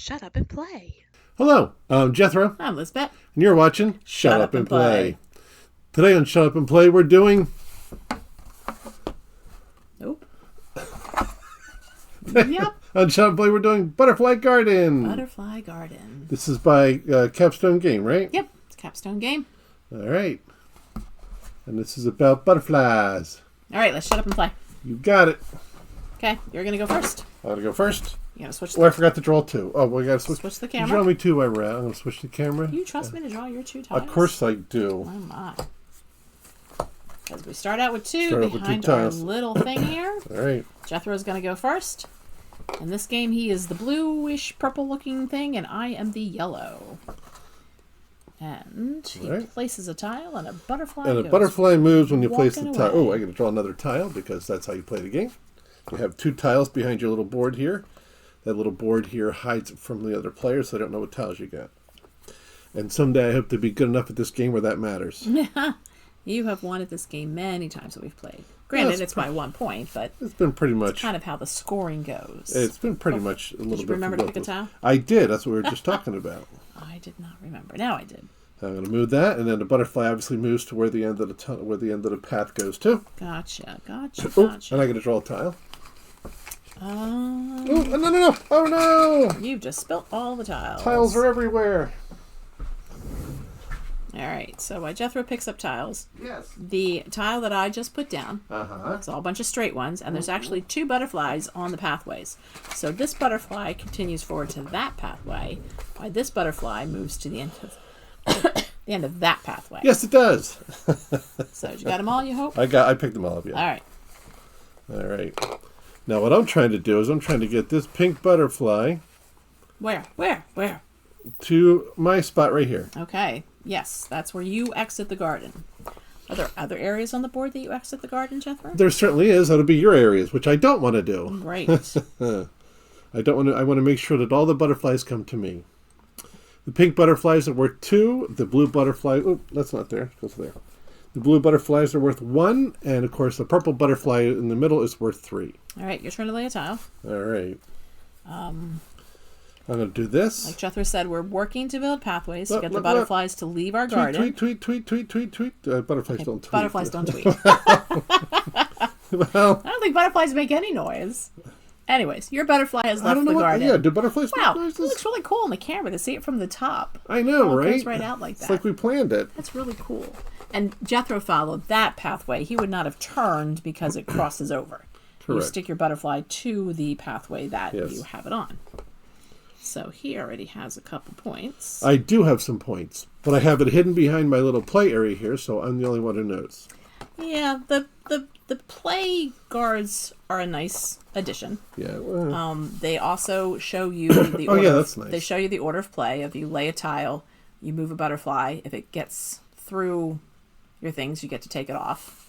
Shut up and play. Hello, I'm Jethro. I'm Lisbeth. And you're watching Shut Up and Play. Today on Shut Up and Play, we're doing... Nope. Yep. On Shut Up and Play, we're doing Butterfly Garden. Butterfly Garden. This is by Capstone Game, right? Yep, it's a Capstone Game. All right. And this is about butterflies. All right, let's shut up and play. You got it. Okay, you're going to go first. I'm going to go first. You got to switch. I forgot to draw two. Oh, well, we got to Switch the camera. You draw me two while we're at. I'm going to switch the camera. You trust me to draw your two tiles? Of course I do. Oh, my. Because we start out with two Start out with behind two our tiles. little thing here. All right. Jethro's going to go first. In this game, he is the bluish purple looking thing, and I am the yellow. And he places a tile, and a butterfly And a goes butterfly moves when you place the walking tile. away. Oh, I got to draw another tile because that's how you play the game. You have two tiles behind your little board here. That little board here hides it from the other players, so they don't know what tiles you got. And someday I hope to be good enough at this game where that matters. You have won at this game many times that we've played. Granted, it's by 1 point, but it's been pretty much kind of how the scoring goes. It's been pretty much a little bit. Did you remember to pick a tile? I did. That's what we were just talking about. I did not remember. Now I did. I'm going to move that, and then the butterfly obviously moves to where the end of the path goes to. Gotcha. Oh, Gotcha. and I got to draw a tile. Oh, No! Oh no! you've just spilt all the tiles. Tiles are everywhere. All right. So while Jethro picks up tiles, Yes. the tile that I just put down, it's all a bunch of straight ones, and there's actually two butterflies on the pathways. So this butterfly continues forward to that pathway, while this butterfly moves to the end of the end of that pathway. Yes, it does. So you got them all, you hope? I picked them all up. Yeah. All right. All right. Now what I'm trying to do is I'm trying to get this pink butterfly Where? to my spot right here. Okay. Yes, that's where you exit the garden. Are there other areas on the board that you exit the garden, Jethro? There certainly is. That'll be your areas, which I don't want to do. Great. I don't want to. I want to make sure that all the butterflies come to me. The pink butterflies are worth 2. The blue butterfly. Oh, that's not there. It goes there. The blue butterflies are worth 1, and of course the purple butterfly in the middle is worth 3. All right, you're trying to lay a tile. All right. I'm going to do this. Like Jethro said, we're working to build pathways to get the butterflies to leave our garden. Tweet. Butterflies don't tweet. Butterflies don't tweet. Well, I don't think butterflies make any noise. Anyways, your butterfly has left the garden. Yeah, do butterflies Wow, make it noises? looks really cool on the camera to see it from the top. I know, It right? goes right out like that. It's like we planned it. That's really cool. And Jethro followed that pathway. He would not have turned because it crosses over. You Correct. stick your butterfly to the pathway that Yes. you have it on. So he already has a couple points. I do have some points, but I have it hidden behind my little play area here, so I'm the only one who knows. Yeah, the play guards are a nice addition. Yeah. Well, They also show you the order. yeah, that's nice. They show you the order of play. If you lay a tile, you move a butterfly. If it gets through your things, you get to take it off,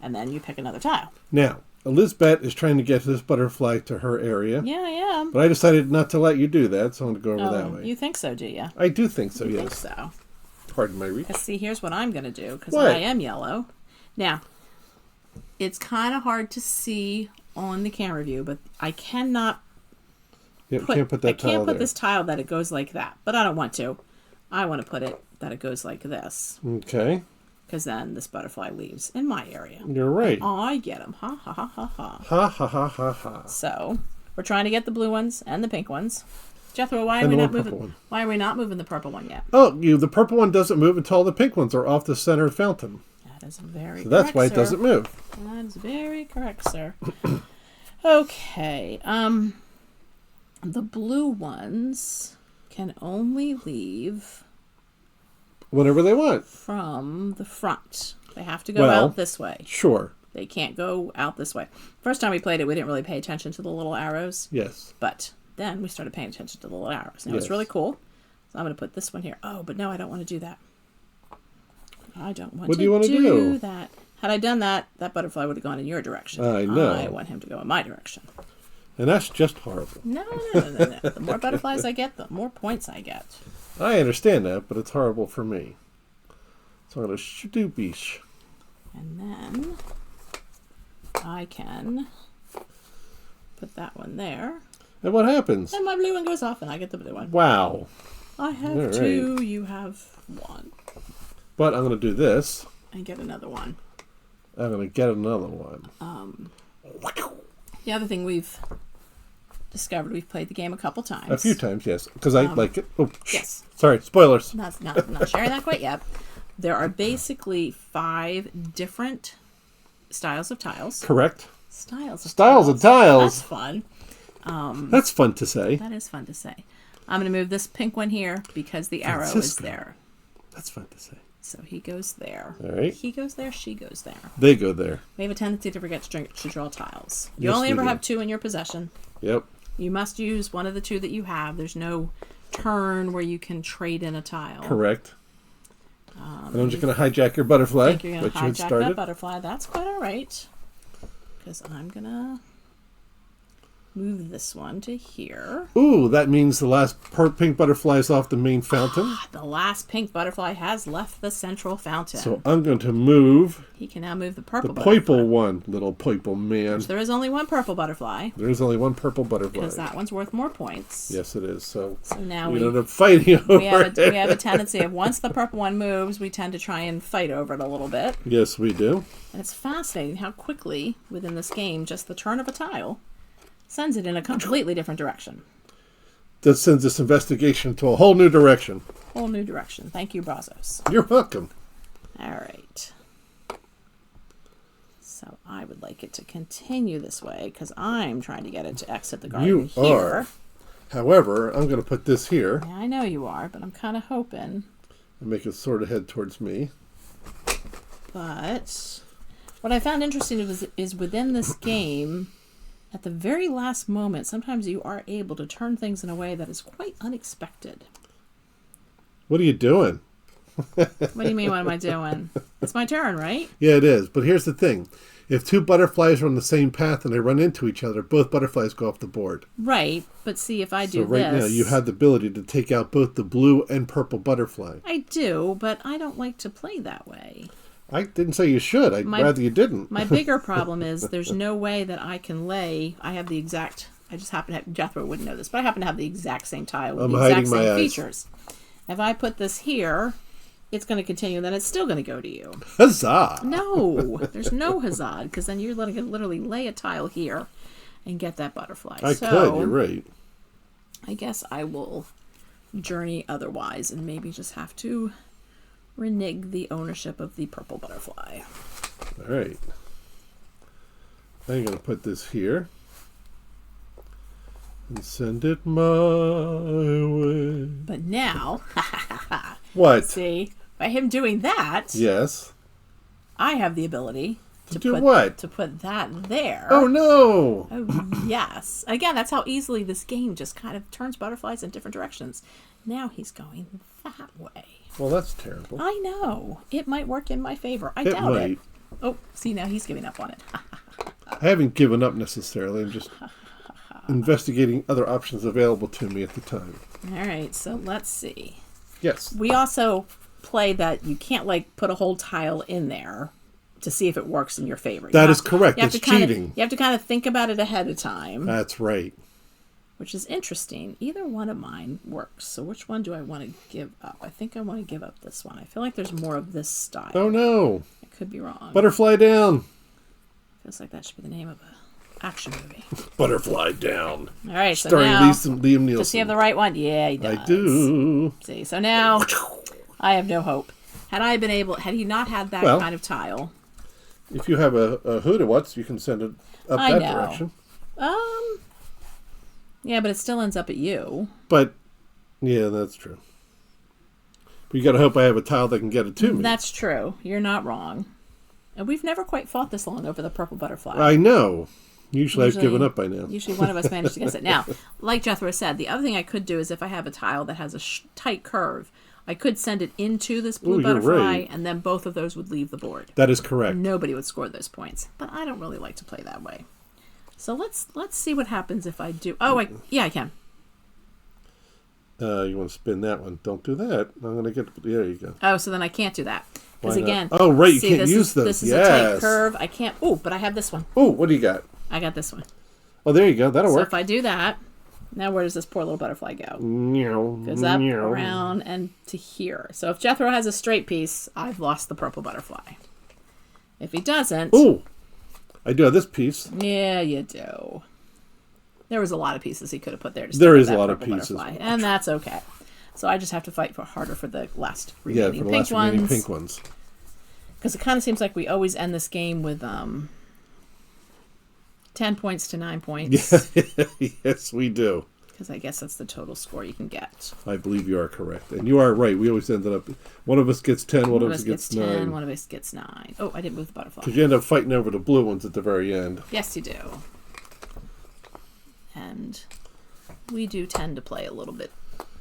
and then you pick another tile. now, Elizabeth is trying to get this butterfly to her area, Yeah, I am. but I decided not to let you do that, so I'm going to go over that way. You think so, do you? I do think so, I think yes. so. Pardon my reach. Let's see, here's what I'm going to do, because What? I am yellow. Now, it's kind of hard to see on the camera view, but I cannot Yeah, can't put that tile there. this tile that it goes like that, but I don't want to. I want to put it that it goes like this, Okay. because then this butterfly leaves in my area. You're right. I get them. Ha, ha, ha, ha, ha. Ha ha ha ha ha. So, we're trying to get the blue ones and the pink ones. Jethro, why are And we the not one purple moving? one. Why are we not moving the purple one yet? Oh, the purple one doesn't move until all the pink ones are off the center fountain. That is very So that's correct, why it sir. doesn't move. That is very correct, sir. Okay. The blue ones can only leave Whenever they want. from the front. They have to go Well, out this way. Sure. They can't go out this way. First time we played it, we didn't really pay attention to the little arrows. Yes. But then we started paying attention to the little arrows. Now it's Yes. really cool. So I'm going to put this one here. Oh, but no, I don't want to do that. I don't want What do you want to do? that. Had I done that, that butterfly would have gone in your direction. I know. I want him to go in my direction. And that's just horrible. No. The more butterflies I get, the more points I get. I understand that, but it's horrible for me. So I'm going to shadoobish. And then I can put that one there. And what happens? And my blue one goes off, and I get the blue one. Wow. I have 2. You have 1. But I'm going to do this. And get another one. I'm going to get another one. The other thing we've discovered, we've played the game a couple times. A few times, yes. Because I like it. Oh, yes. Sorry, spoilers. Not sharing that quite yet. There are basically 5 different styles of tiles. Correct. Styles of tiles. That's fun. That's fun to say. That is fun to say. I'm going to move this pink one here because the arrow is there. That's fun to say. So he goes there. All right. He goes there, she goes there. They go there. We have a tendency to forget to draw tiles. You Yes, only we ever do. have 2 in your possession. Yep. You must use one of the 2 that you have. There's no turn where you can trade in a tile. Correct. And I'm just going to hijack your butterfly. I think you're going to hijack started. that butterfly. That's quite all right. Because I'm going to move this one to here. Ooh, that means the last pink butterfly is off the main fountain. The last pink butterfly has left the central fountain. So I'm going to move He can now move the purple the butterfly. purple one, little purple man. There is only one purple butterfly. There is only one purple butterfly. Because that one's worth more points. Yes, it is. So now we end up fighting over we have it. a tendency of once the purple one moves, we tend to try and fight over it a little bit. Yes, we do. And it's fascinating how quickly, within this game, just the turn of a tile sends it in a completely different direction. That sends this investigation to a whole new direction. Whole new direction. Thank you, Brazos. You're welcome. All right. So I would like it to continue this way because I'm trying to get it to exit the garden You here. are. However, I'm going to put this here Yeah, I know you are, but I'm kind of hoping. and make it sort of head towards me. But what I found interesting is within this game, at the very last moment, sometimes you are able to turn things in a way that is quite unexpected. What are you doing? What do you mean, what am I doing? It's my turn, right? Yeah, it is. But here's the thing. If 2 butterflies are on the same path and they run into each other, both butterflies go off the board. Right, but see, if I do So right this... now you have the ability to take out both the blue and purple butterfly. I do, but I don't like to play that way. I didn't say you should. I'd rather you didn't. My bigger problem is there's no way that I can lay... I have the exact... I just happen to have... Jethro wouldn't know this, but I happen to have the exact same tile with I'm the hiding exact my same eyes. features. If I put this here, it's going to continue, then it's still going to go to you. Huzzah! No, there's no huzzah, because then you're going to literally lay a tile here and get that butterfly. I could, you're right. I guess I will journey otherwise and maybe just have to renege the ownership of the purple butterfly. All right. I'm going to put this here and send it my way. But now, What? see, by him doing that, Yes. I have the ability To do what? To put that there. Oh, no! Oh, yes. Again, that's how easily this game just kind of turns butterflies in different directions. Now he's going that way. Well, that's terrible. I know. It might work in my favor. I It doubt might. it. Oh, see, now he's giving up on it. I haven't given up necessarily. I'm just investigating other options available to me at the time. All right, so let's see. Yes. We also play that you can't, like, put a whole tile in there to see if it works in your favor. That is correct. It's cheating. You have to kind of think about it ahead of time. That's right. Which is interesting. Either one of mine works. So which one do I want to give up? I think I want to give up this one. I feel like there's more of this style. Oh, no. I could be wrong. Butterfly down. Feels like that should be the name of an action movie. Butterfly down. All right, so Starring now... Liam Neeson. Does he have the right one? Yeah, he does. I do. See, so now I have no hope. Had he not had that kind of tile... If you have a Hoodawatts, you can send it up I that know. direction. Yeah, but it still ends up at you. But, yeah, that's true. But you got to hope I have a tile that can get it to me. That's true. You're not wrong. And we've never quite fought this long over the purple butterfly. I know. Usually I've given up by now. Usually one of us managed to get it. Now, like Jethro said, the other thing I could do is if I have a tile that has a tight curve, I could send it into this blue butterfly, right. and then both of those would leave the board. That is correct. Nobody would score those points. But I don't really like to play that way. So let's see what happens if I do. Oh, I can. You want to spin that one? Don't do that. I'm going to get. There you go. Oh, so then I can't do that because again. Oh, right. You see, can't use those. This is a tight curve. I can't. Oh, but I have this one. Oh, what do you got? I got this one. Oh, there you go. That'll So work. if I do that, Now where does this poor little butterfly go? Meow. Goes up, meow. around, and to here. So if Jethro has a straight piece, I've lost the purple butterfly. If he doesn't... Ooh! I do have this piece. Yeah, you do. There was a lot of pieces he could have put there. There is a lot of pieces. And that's okay. So I just have to fight harder for the last remaining pink ones. Because it kind of seems like we always end this game with 10 points to 9 points. Yes, we do. Because I guess that's the total score you can get. I believe you are correct. And you are right. We always ended up... One of us gets 10, one of us gets 9. One of us gets 9. Oh, I didn't move the butterfly. Because you end up fighting over the blue ones at the very end. Yes, you do. And we do tend to play a little bit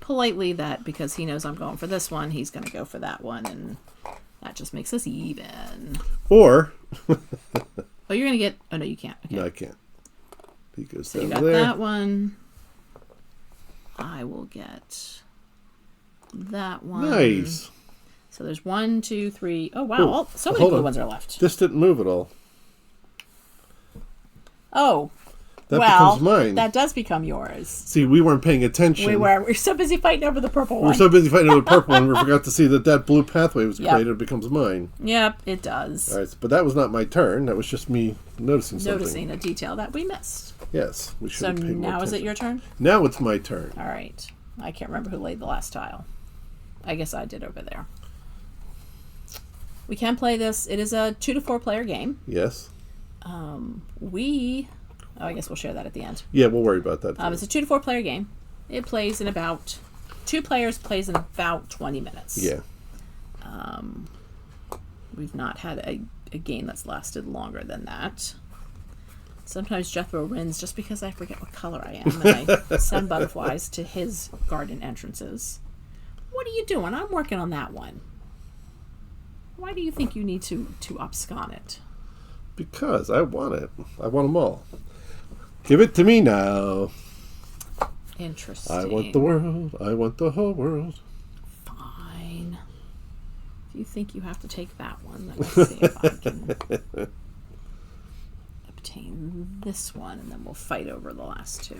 politely that because he knows I'm going for this one, he's going to go for that one, and that just makes us even. Or... oh, you're going to get... Oh, no, you can't. Okay. No, I can't. He goes so down you got there. that one. I will get that one. Nice. So there's 1, 2, 3. Oh, wow. So many blue ones are left. This didn't move at all. Oh. That becomes mine. That does become yours. See, we weren't paying attention. We were. We're so busy fighting over the purple one. We're so busy fighting over the purple one, we forgot to see that blue pathway was created. It becomes mine. Yep, it does. All right, but that was not my turn. That was just me noticing something. Noticing a detail that we missed. Yes, we should So have paid more now is attention. it your turn? Now it's my turn. All right. I can't remember who laid the last tile. I guess I did over there. We can play this. It is a 2 to 4 player game. Yes. I guess we'll share that at the end. Yeah, we'll worry about that. It's a 2 to 4 player game. It plays in about... 2 players plays in about 20 minutes. Yeah. We've not had a game that's lasted longer than that. Sometimes Jethro wins just because I forget what color I am, and I send butterflies to his garden entrances. What are you doing? I'm working on that one. Why do you think you need to abscond it? Because I want it. I want them all. Give it to me now. Interesting. I want the world. I want the whole world. Fine. If you think you have to take that one, let me see if I can obtain this one, and then we'll fight over the last 2.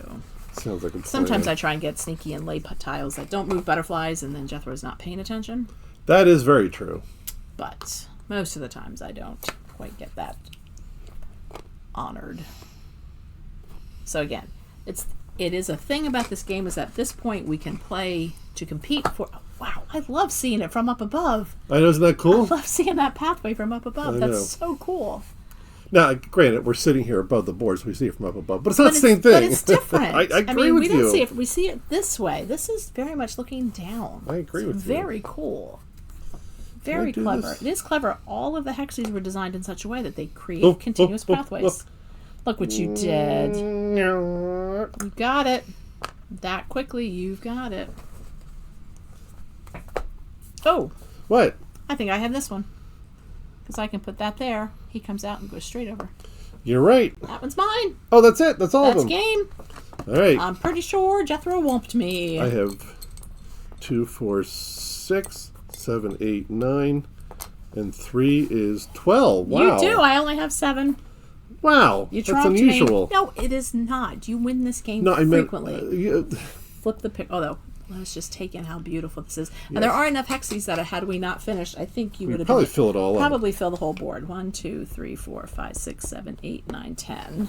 Sounds like a plan. Sometimes I try and get sneaky and lay tiles that don't move butterflies, and then Jethro's not paying attention. That is very true. But most of the times I don't quite get that honored. So again, it is a thing about this game is at this point we can play to compete for... Wow, I love seeing it from up above. I know, isn't that cool? I love seeing that pathway from up above. That's so cool. Now, granted, we're sitting here above the board, so we see it from up above, but it's not the same thing. But it's different. I agree with you. We don't see it. We see it this way. This is very much looking down. I agree with you. Very cool. Very clever. It is clever. All of the hexes were designed in such a way that they create continuous pathways. Look what you did. You got it. That quickly, you've got it. Oh. What? I think I have this one. Because I can put that there. He comes out and goes straight over. You're right. That one's mine. Oh, that's it. That's all of them. That's game. All right. I'm pretty sure Jethro whomped me. I have 2, 4, 6, 7, 8, 9, and 3 is 12. Wow. You do. I only have 7. Wow. You That's unusual. No, it is not. You win this game frequently. Flip the pick. Although, let's just take in how beautiful this is. Yes. And there are enough hexes that had we not finished, I think you would have probably fill it all up. Probably fill the whole board. 1, 2, 3, 4, 5, 6, 7, 8, 9, 10.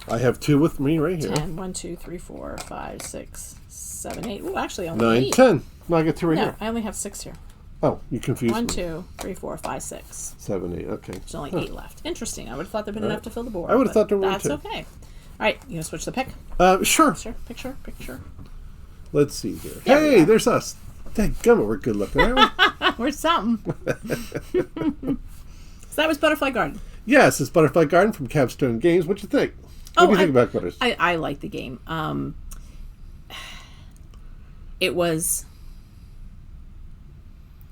I have 2 with me right here. 10. 1, 2, 3, 4, 5, 6, 7, 8. Ooh, actually, only 9, 10. No, I got 2 right here. I only have 6 here. Oh, you confused 1, me. 2, 3, 4, 5, 6. 7, 8. Okay. There's only 8 left. Interesting. I would have thought there'd been enough to fill the board. I would have thought there were That's 2. okay. All right, you gonna switch the pick? Sure. Picture. Let's see here. Yeah, hey, there's us. Thank God we're good looking, aren't we? We're something. So that was Butterfly Garden. Yes, it's Butterfly Garden from Capstone Games. What do you think? What do you think about Butters? I like the game. It was...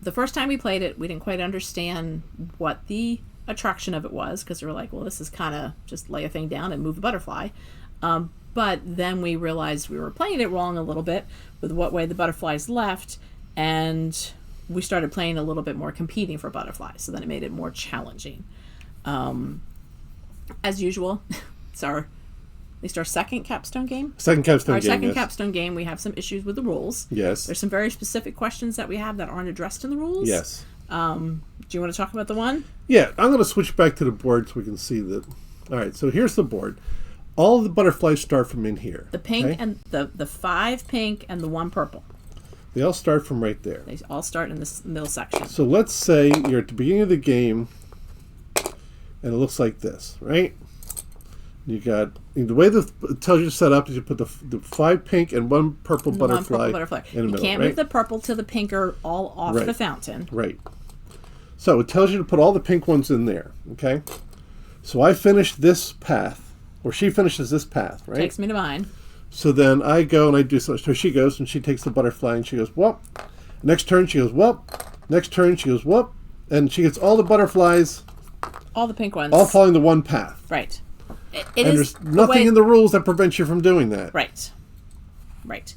The first time we played it, we didn't quite understand what the attraction of it was, because we were like, well, this is kind of just lay a thing down and move a butterfly. But then we realized we were playing it wrong a little bit with what way the butterflies left, and we started playing a little bit more competing for butterflies, so then it made it more challenging. As usual, it's our At least our second capstone game. Second capstone Our game, second yes. capstone game, we have some issues with the rules. Yes. There's some very specific questions that we have that aren't addressed in the rules. Yes. Do you want to talk about the one? Yeah, I'm going to switch back to the board so we can see that. All right, so here's the board. All of the butterflies start from in here. The pink okay? and the 5 pink and the 1 purple. They all start from right there. They all start in this middle section. So let's say you're at the beginning of the game, and it looks like this, right? You got the way it tells you to set up is you put the 5 pink and 1 purple butterfly in the middle. You can't right? move the purple to the pink or all off Right. the fountain. Right. So it tells you to put all the pink ones in there. Okay. So I finished this path, or she finishes this path, right? Takes me to mine. So then I go and I do so. So she goes and she takes the butterfly and she goes, whoop. Next turn she goes, whoop. Next turn she goes, whoop. And she gets all the butterflies, All the pink ones. all following the one path. Right. It And is there's nothing in the rules that prevents you from doing that. Right. Right.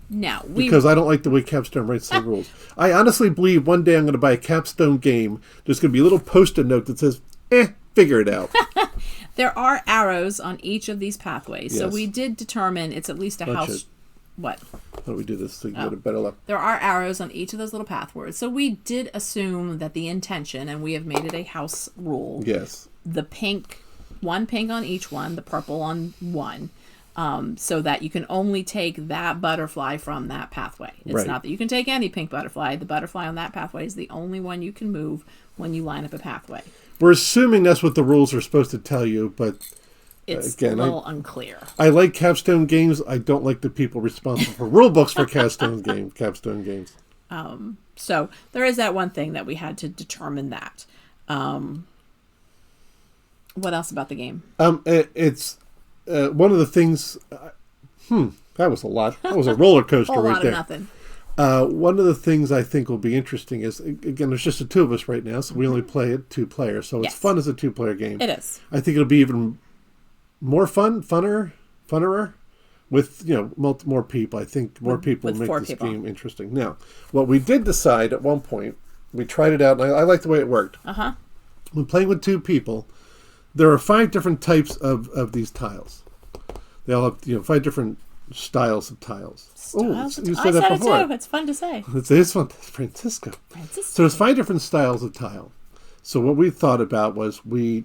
Now, Because I don't like the way Capstone writes the rules. I honestly believe one day I'm going to buy a Capstone game. There's going to be a little post-it note that says, figure it out. there are arrows on each of these pathways. So Yes. we did determine it's at least a house. What? How do we do this so you get a better luck? There are arrows on each of those little pathways. So we did assume that the intention, and we have made it a house rule. Yes. The pink, 1 pink on each one, the purple on one. So that you can only take that butterfly from that pathway. It's Right. not that you can take any pink butterfly. The butterfly on that pathway is the only one you can move when you line up a pathway. We're assuming that's what the rules are supposed to tell you, but It's again, a little unclear. I like Capstone games. I don't like the people responsible for rule books for Capstone games. So there is that one thing that we had to determine that. What else about the game? It's one of the things. That was a lot. That was a roller coaster Whole right lot there. of nothing. One of the things I think will be interesting is, again, there's just the 2 of us right now, so we only play it 2 players. So Yes. it's fun as a 2-player game. It is. I think it'll be even more funner with more people. I think more people with make 4 this people. game interesting. Now, what we did decide at one point, we tried it out, and I like the way it worked. When playing with 2 people, there are 5 different types of these tiles. They all have 5 different styles of tiles. Styles of You I said that said before. it too. It's fun to say. It's fun. Francisco. So there's 5 different styles of tile. So what we thought about was we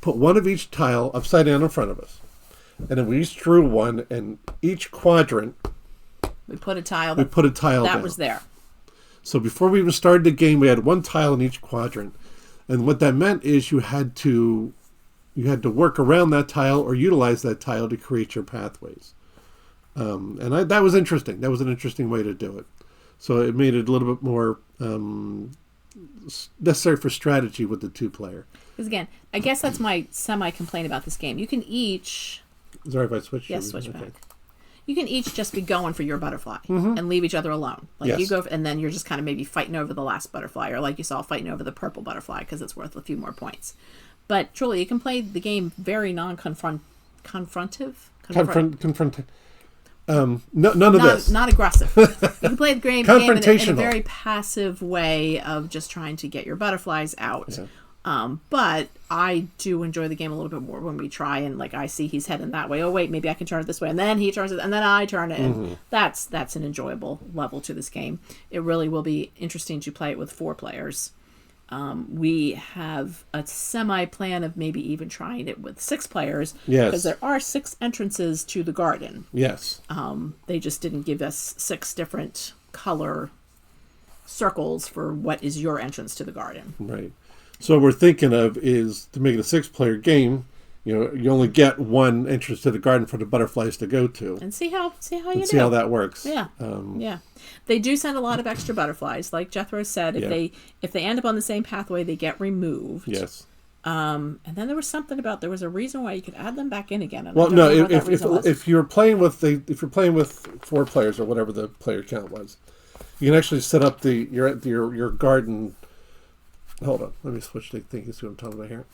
put one of each tile upside down in front of us. And then we each drew one, and each quadrant We put a tile. we put a tile that down. was there. So before we even started the game, we had 1 tile in each quadrant. And what that meant is you had to work around that tile or utilize that tile to create your pathways. That was interesting. That was an interesting way to do it. So it made it a little bit more necessary for strategy with the 2-player. Because again, I guess that's my semi-complaint about this game. You can each... Is it all right if I switch? Yes, switch back. You can each just be going for your butterfly and leave each other alone. Like Yes. you go, and then you're just kind of maybe fighting over the last butterfly, or like you saw, fighting over the purple butterfly because it's worth a few more points. But truly, you can play the game very confrontive. None of this. Not aggressive. You can play the game in Confrontational. a very passive way of just trying to get your butterflies out. Yeah. But I do enjoy the game a little bit more when we try and like I see he's heading that way. Oh wait, maybe I can turn it this way, and then he turns it, and then I turn it. And that's an enjoyable level to this game. It really will be interesting to play it with 4 players. We have a semi-plan of maybe even trying it with 6 players. Yes. Because there are 6 entrances to the garden. Yes. They just didn't give us 6 different color circles for what is your entrance to the garden. Right. So what we're thinking of is to make it a 6-player game. You only get 1 entrance to the garden for the butterflies to go to, And see how you do. see how that works. Yeah. Yeah. They do send a lot of extra butterflies. Like Jethro said, if they end up on the same pathway, they get removed. Yes. And then there was something about there was a reason why you could add them back in again. And I Well, don't no. know what that reason was. If you're playing with 4 players or whatever the player count was, you can actually set up your garden. Hold on. Let me switch the thing. You see what I'm talking about here?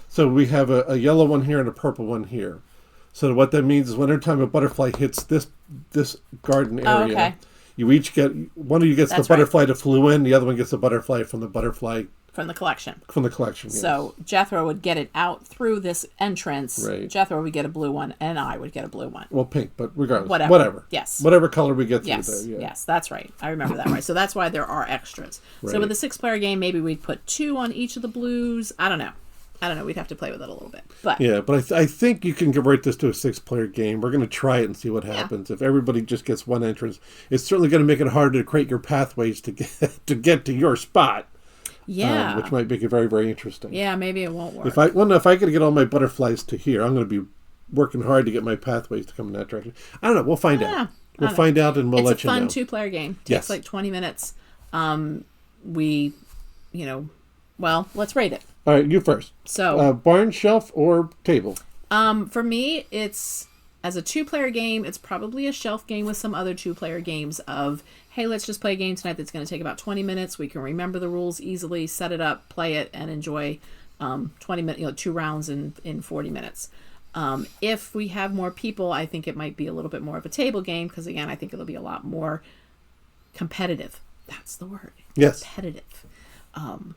So we have a yellow one here and a purple one here. So what that means is whenever time a butterfly hits this garden area, okay. you each get one of you gets That's the butterfly that flew in, the other one gets the butterfly from the butterfly From the collection. From the collection, yes. So Jethro would get it out through this entrance. Right. Jethro would get a blue one, and I would get a blue one. Well, pink, but regardless. Whatever. Yes. Whatever color we get through Yes. there. Yeah. Yes, that's right. I remember that right. So that's why there are extras. Right. So with a 6-player game, maybe we'd put 2 on each of the blues. I don't know. We'd have to play with it a little bit. But yeah, but I think you can convert this to a 6-player game. We're going to try it and see what happens. If everybody just gets one entrance, it's certainly going to make it harder to create your pathways to get to your spot. Yeah. Which might make it very, very interesting. Yeah, maybe it won't work. If I got to get all my butterflies to here, I'm going to be working hard to get my pathways to come in that direction. I don't know. We'll find out. We'll find out, and we'll let you know. It's a fun 2-player game. Takes like 20 minutes. Well, let's rate it. All right, you first. So barn, shelf, or table? For me, it's as a 2-player game. It's probably a shelf game with some other 2-player games of, hey, let's just play a game tonight that's going to take about 20 minutes. We can remember the rules easily, set it up, play it, and enjoy 20 minutes, 2 rounds in 40 minutes. If we have more people, I think it might be a little bit more of a table game because, again, I think it'll be a lot more competitive. That's the word. Yes. Competitive.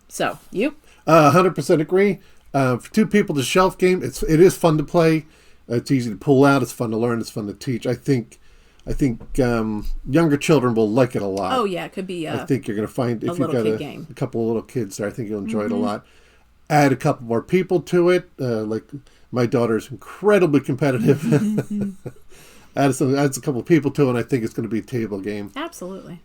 So, you? 100% agree. For 2 people, the shelf game, it is fun to play. It's easy to pull out. It's fun to learn. It's fun to teach. I think younger children will like it a lot. Oh yeah, it could be. I think you're going to find if you've got a couple of little kids there, I think you'll enjoy it a lot. Add a couple more people to it. Like my daughter's incredibly competitive. Adds a couple of people to it, and I think it's going to be a table game. Absolutely.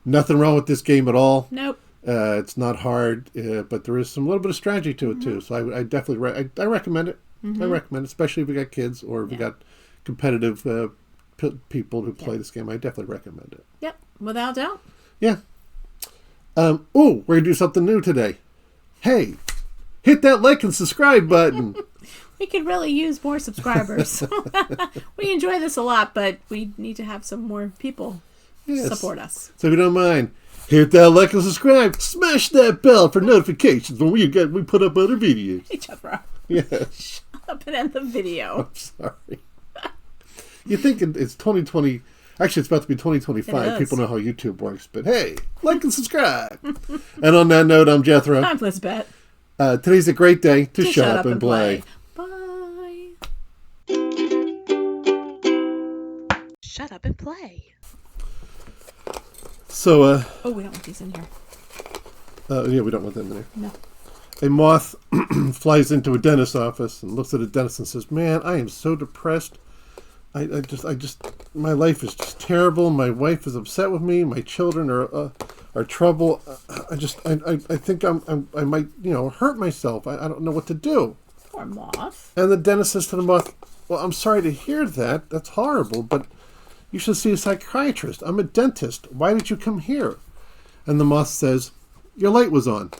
Nothing wrong with this game at all. Nope. It's not hard, but there is some little bit of strategy to it too. So I definitely I recommend it. I recommend it, especially if we got kids or if we got competitive people who play this game. I definitely recommend it. Yep, without doubt. Yeah. We're gonna do something new today. Hey, hit that like and subscribe button. We could really use more subscribers. We enjoy this a lot, but we need to have some more people support us. So if you don't mind, hit that like and subscribe. Smash that bell for notifications when we put up other videos. Hey, Jethro. Yeah. Shut up and end the video. I'm sorry. You think it's 2020? Actually, it's about to be 2025. People know how YouTube works. But hey, like and subscribe. And on that note, I'm Jethro. I'm Lisbeth. Today's a great day to shut up and play. Bye. Shut up and play. So, we don't want these in here. yeah, we don't want them in there. No. A moth flies into a dentist's office and looks at a dentist and says, "Man, I am so depressed. I just, my life is just terrible. My wife is upset with me. My children are trouble. I think I might, hurt myself. I don't know what to do." Poor moth. And the dentist says to the moth, "Well, I'm sorry to hear that. That's horrible, but you should see a psychiatrist. I'm a dentist. Why did you come here?" And the moth says, "Your light was on."